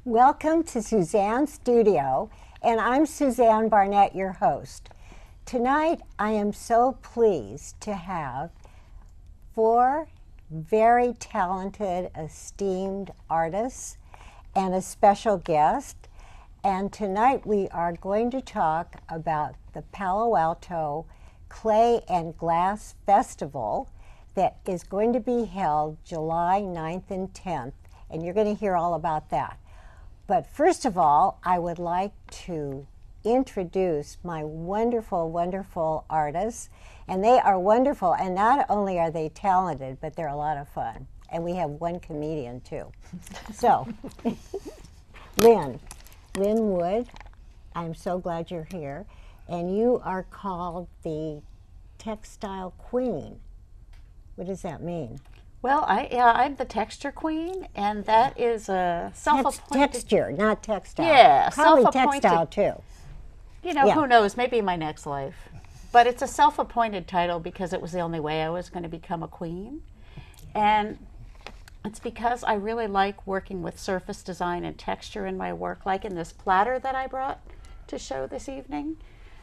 Welcome to Suzanne's studio, and I'm Suzanne Barnett, your host. Tonight, I am so pleased to have 4 very talented, esteemed artists and a special guest. And tonight we are going to talk about the Palo Alto Clay and Glass Festival that is going to be held July 9th and 10th, and you're going to hear all about that. But first of all, I would like to introduce my wonderful, wonderful artists. And they are wonderful, and not only are they talented, but they're a lot of fun. And we have one comedian, too. So, Lynn Wood, I'm so glad you're here. And you are called the Textile Queen. What does that mean? Well, I'm the texture queen, and that is a self-appointed... Texture, not textile. Yeah, probably self-appointed. Textile, too. You know, who knows, maybe in my next life. But it's a self-appointed title because it was the only way I was going to become a queen. And it's because I really like working with surface design and texture in my work, like in this platter that I brought to show this evening.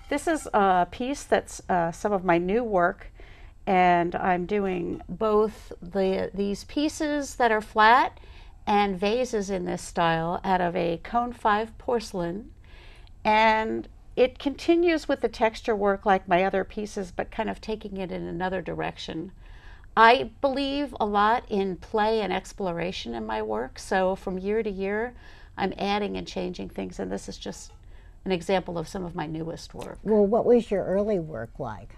This is a piece that's some of my new work. And I'm doing both these pieces that are flat and vases in this style out of a cone 5 porcelain. And it continues with the texture work like my other pieces, but kind of taking it in another direction. I believe a lot in play and exploration in my work. So from year to year, I'm adding and changing things. And this is just an example of some of my newest work. Well, what was your early work like?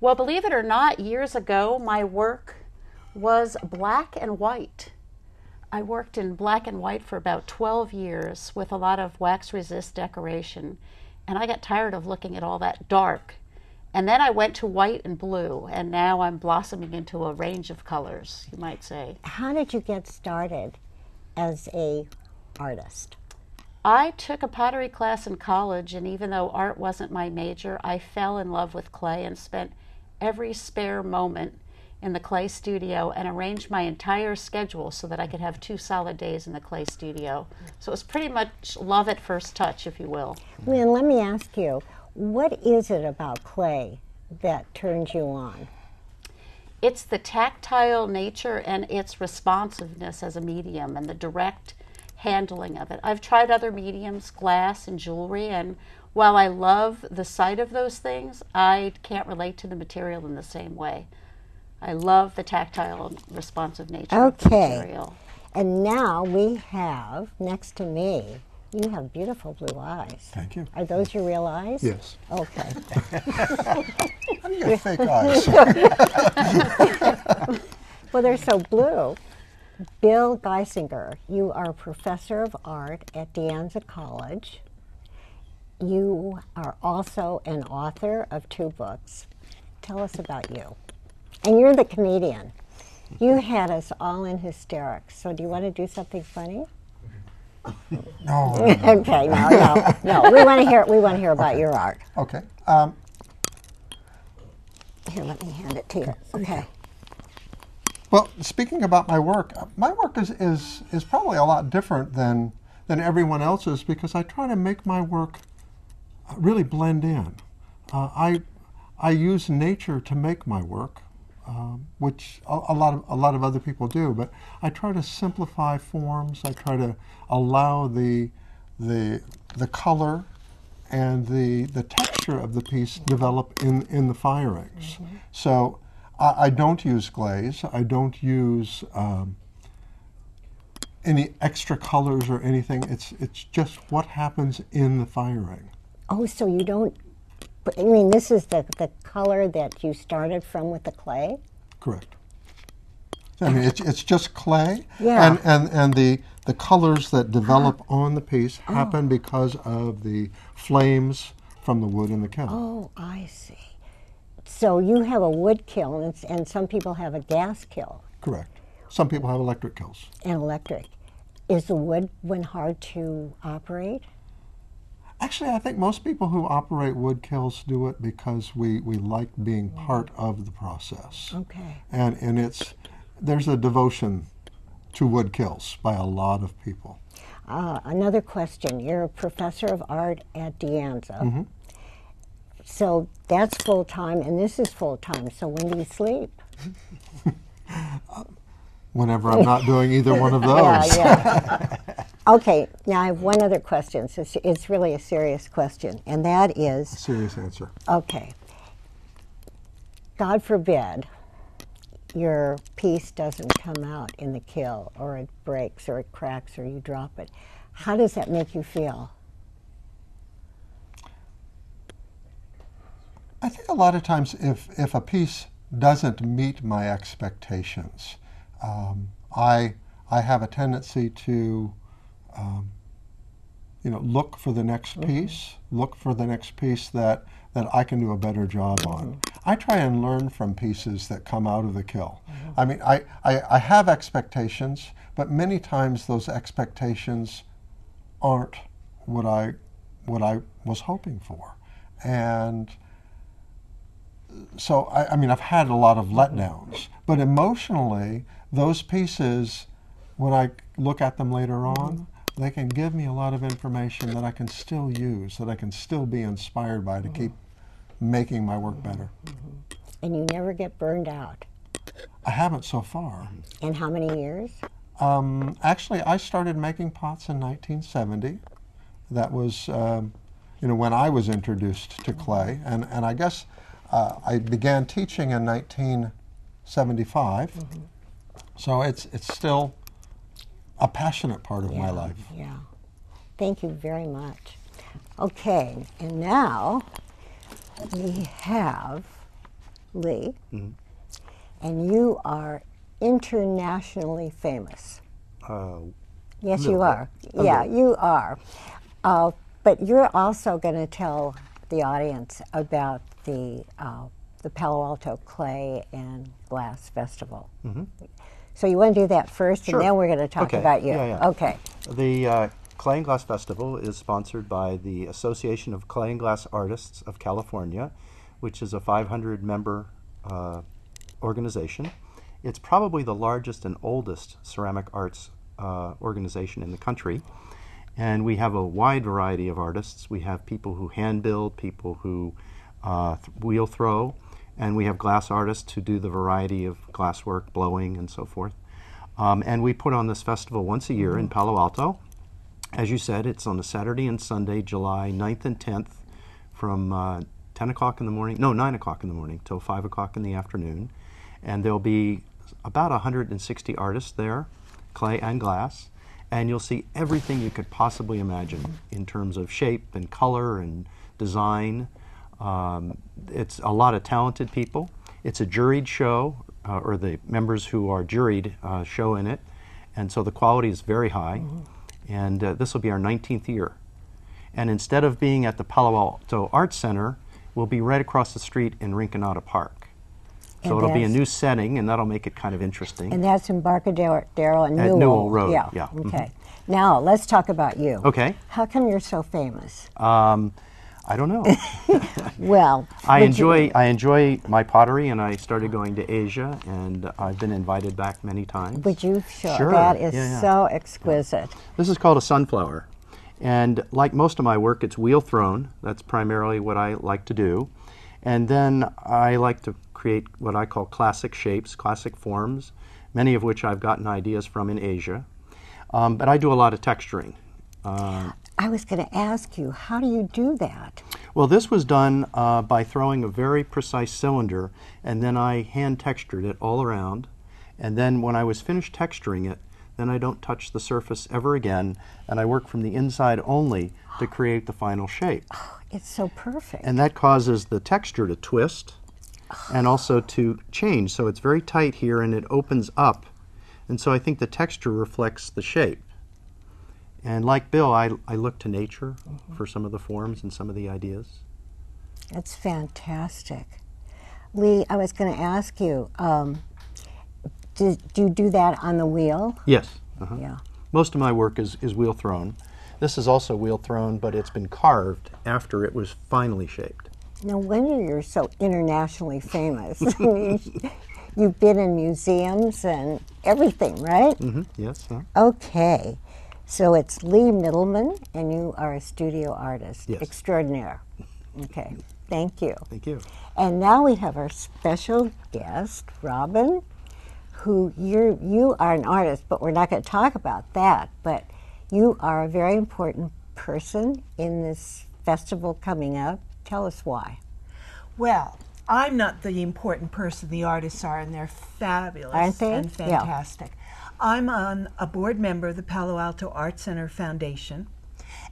Well, believe it or not, years ago, my work was black and white. I worked in black and white for about 12 years with a lot of wax resist decoration, and I got tired of looking at all that dark. And then I went to white and blue, and now I'm blossoming into a range of colors, you might say. How did you get started as an artist? I took a pottery class in college, and even though art wasn't my major, I fell in love with clay and spent every spare moment in the clay studio and arranged my entire schedule so that I could have 2 solid days in the clay studio. So it was pretty much love at first touch, if you will. Lynn, let me ask you, what is it about clay that turns you on? It's the tactile nature and its responsiveness as a medium and the direct handling of it. I've tried other mediums, glass and jewelry, and while I love the sight of those things, I can't relate to the material in the same way. I love the tactile and responsive nature of the material. And now we have, next to me, you have beautiful blue eyes. Thank you. Are those your real eyes? Yes. Okay. How do you get fake eyes? Well, they're so blue. Bill Geisinger, you are a professor of art at DeAnza College. You are also an author of 2 books. Tell us about you. And you're the comedian. You had us all in hysterics. So do you want to do something funny? No. Okay, no. We want to hear about your art. Okay. Here, let me hand it to you. Okay. Well, speaking about my work is probably a lot different than everyone else's because I try to make my work really blend in. I use nature to make my work, which a lot of other people do. But I try to simplify forms. I try to allow the color and the texture of the piece develop in the firings. Mm-hmm. So I don't use glaze. I don't use any extra colors or anything. It's just what happens in the firing. Oh, so you don't, I mean, this is the color that you started from with the clay? Correct. I mean, it's just clay, yeah. and the colors that develop on the piece happen because of the flames from the wood in the kiln. Oh, I see. So you have a wood kiln, and some people have a gas kiln. Correct. Some people have electric kilns. And electric. Is the wood one hard to operate? Actually, I think most people who operate wood kilns do it because we like being part of the process. Okay. And there's a devotion to wood kilns by a lot of people. Another question. You're a professor of art at DeAnza. So that's full-time, and this is full-time. So when do you sleep? Whenever I'm not doing either one of those. Yeah. Okay, now I have one other question. So it's really a serious question, and that is... Serious answer. Okay. God forbid your piece doesn't come out in the kiln, or it breaks, or it cracks, or you drop it. How does that make you feel? I think a lot of times if a piece doesn't meet my expectations, I have a tendency to look for the next piece, that I can do a better job on. I try and learn from pieces that come out of the kiln. I mean, I have expectations, but many times those expectations aren't what I was hoping for. And so, I mean, I've had a lot of letdowns, but emotionally, those pieces, when I look at them later on, they can give me a lot of information that I can still use, that I can still be inspired by to keep making my work better. And you never get burned out? I haven't so far. In how many years? Actually, I started making pots in 1970. That was, when I was introduced to clay, and I guess I began teaching in 1975. So it's still a passionate part of my life. Yeah. Thank you very much. Okay, and now we have Lee, and you are internationally famous. Yes, you are. Yeah, you are. But you're also going to tell the audience about the Palo Alto Clay and Glass Festival. So you want to do that first, Sure. and then we're going to talk about you. Yeah. Okay. The Clay and Glass Festival is sponsored by the Association of Clay and Glass Artists of California, which is a 500-member organization. It's probably the largest and oldest ceramic arts organization in the country. And we have a wide variety of artists. We have people who hand build, people who wheel throw, and we have glass artists who do the variety of glasswork, blowing, and so forth. And we put on this festival once a year in Palo Alto. As you said, it's on a Saturday and Sunday, July 9th and 10th, from 10 o'clock in the morning, no, 9 o'clock in the morning till 5 o'clock in the afternoon. And there'll be about 160 artists there, clay and glass. And you'll see everything you could possibly imagine in terms of shape and color and design. It's a lot of talented people. It's a juried show, or the members who are juried show in it. And so the quality is very high. And this will be our 19th year. And instead of being at the Palo Alto Art Center, we'll be right across the street in RINCONADA Park. So it'll be a new setting, and that'll make it kind of interesting. And that's Embarcadero and Newell. At Newell Rd, Yeah. yeah. Okay. Now let's talk about you. Okay. How come you're so famous? I don't know. Well, I enjoy my pottery, and I started going to Asia, and I've been invited back many times. Would you show? Sure. That is Yeah. so exquisite. This is called a sunflower, and like most of my work, it's wheel thrown. That's primarily what I like to do, and then I like to create what I call classic shapes, classic forms, many of which I've gotten ideas from in Asia. But I do a lot of texturing. I was going to ask you, how do you do that? Well, this was done by throwing a very precise cylinder, and then I hand textured it all around. And then when I was finished texturing it, then I don't touch the surface ever again, and I work from the inside only to create the final shape. Oh, it's so perfect. And that causes the texture to twist and also to change. So it's very tight here, and it opens up. And so I think the texture reflects the shape. And like Bill, I look to nature for some of the forms and some of the ideas. That's fantastic. Lee, I was going to ask you, do you do that on the wheel? Yes. Yeah. Most of my work is wheel thrown. This is also wheel thrown, but it's been carved after it was finally shaped. No wonder you're so internationally famous. I mean, you've been in museums and everything, right? Yes. Okay. So it's Lee Middleman, and you are a studio artist Yes. extraordinaire. Okay, thank you. Thank you. And now we have our special guest, Robin, who you are an artist, but we're not going to talk about that. But you are a very important person in this festival coming up. Tell us why. Well, I'm not the important person. The artists are, and they're fabulous Aren't they? and Yeah. fantastic. I'm on a board member of the Palo Alto Art Center Foundation,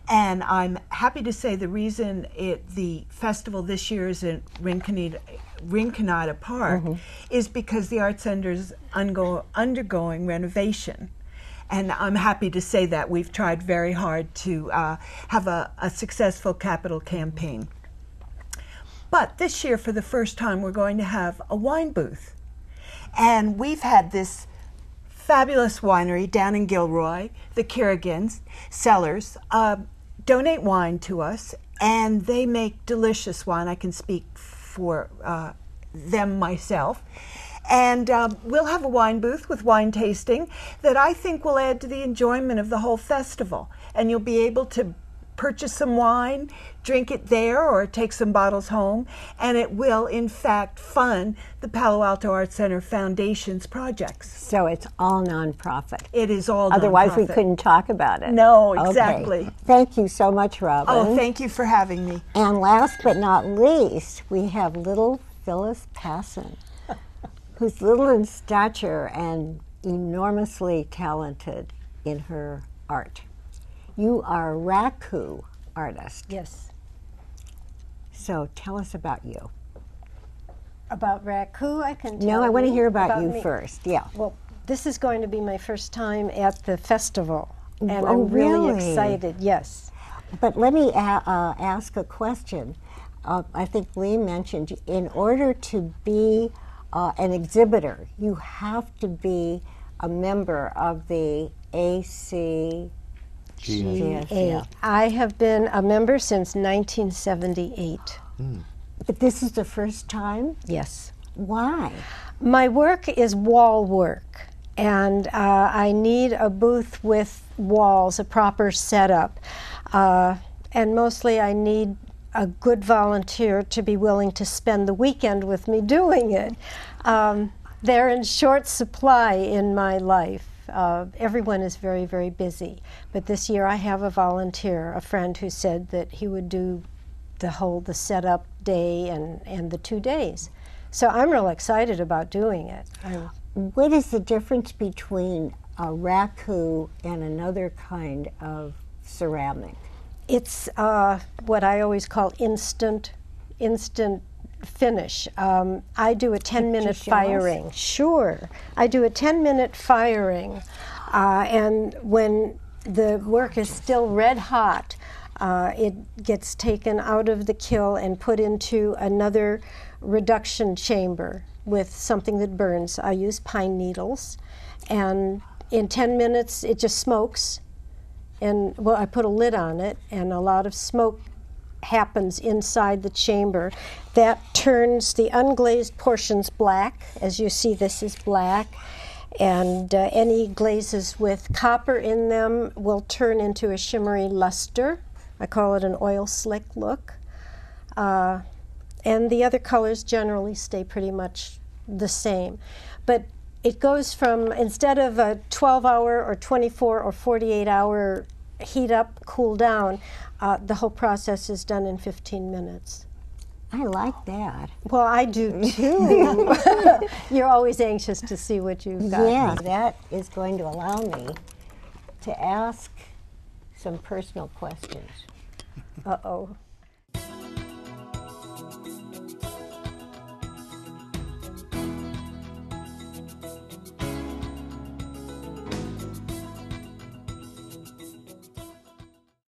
and I'm happy to say the reason the festival this year is in RINCONADA Park is because the Art Center is undergoing renovation. And I'm happy to say that we've tried very hard to have a successful capital campaign. But this year, for the first time, we're going to have a wine booth. And we've had this fabulous winery down in Gilroy, the Kerrigan's Cellars, donate wine to us, and they make delicious wine. I can speak for them myself. And we'll have a wine booth with wine tasting that I think will add to the enjoyment of the whole festival. And you'll be able to purchase some wine, drink it there, or take some bottles home, and it will, in fact, fund the Palo Alto Art Center Foundation's projects. So it's all nonprofit. It is all Otherwise, we nonprofit. couldn't talk about it. No, Okay. exactly. Thank you so much, Robin. Oh, thank you for having me. And last but not least, we have little Phyllis Pacin, who's little in stature and enormously talented in her art. You are a Raku artist. Yes. So tell us about you. About Raku, I can tell No, I want to you hear about you me. first. Yeah. Well, this is going to be my first time at the festival, and Oh, I'm really really? excited. Yes. But let me ask a question. I think Lee mentioned in order to be an exhibitor, you have to be a member of the ACGS. Yeah. I have been a member since 1978. But this is the first time? Yes. Why? My work is wall work, and I need a booth with walls, a proper setup. And mostly I need a good volunteer to be willing to spend the weekend with me doing it. They're in short supply in my life. Everyone is very, very busy. But this year I have a volunteer, a friend who said that he would do the setup day and the 2 days. So I'm real excited about doing it. What is the difference between a raku and another kind of ceramic? It's what I always call instant finish. I do a 10-minute show us? firing. Sure. I do a 10-minute firing, and when the work is still red hot, it gets taken out of the kiln and put into another reduction chamber with something that burns. I use pine needles, and in 10 minutes it just smokes. And well, I put a lid on it, and a lot of smoke happens inside the chamber. That turns the unglazed portions black. As you see, this is black. And any glazes with copper in them will turn into a shimmery luster. I call it an oil slick look. And the other colors generally stay pretty much the same. But it goes from, instead of a 12-hour or 24 or 48-hour heat up, cool down, the whole process is done in 15 minutes. I like that. Well, I do too. You're always anxious to see what you've got. Yeah, that is going to allow me to ask some personal questions. Uh-oh.